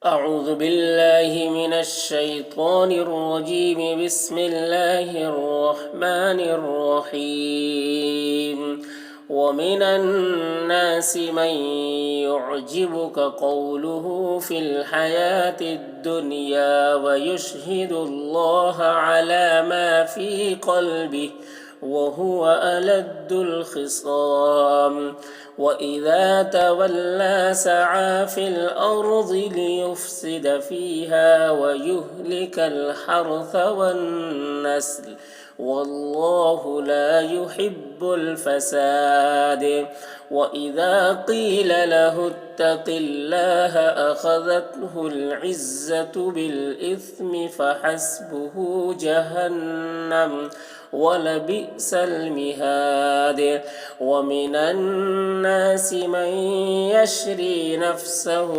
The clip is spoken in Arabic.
أعوذ بالله من الشيطان الرجيم. بسم الله الرحمن الرحيم. ومن الناس من يعجبك قوله في الحياة الدنيا ويشهد الله على ما في قلبه وهو ألد الخصام. وإذا تولى سعى في الأرض ليفسد فيها ويهلك الحرث والنسل والله لا يحب الفساد. وإذا قيل له اتق الله أخذته العزة بالإثم فحسبه جهنم ولبئس المهاد. ومن الناس من يشري نفسه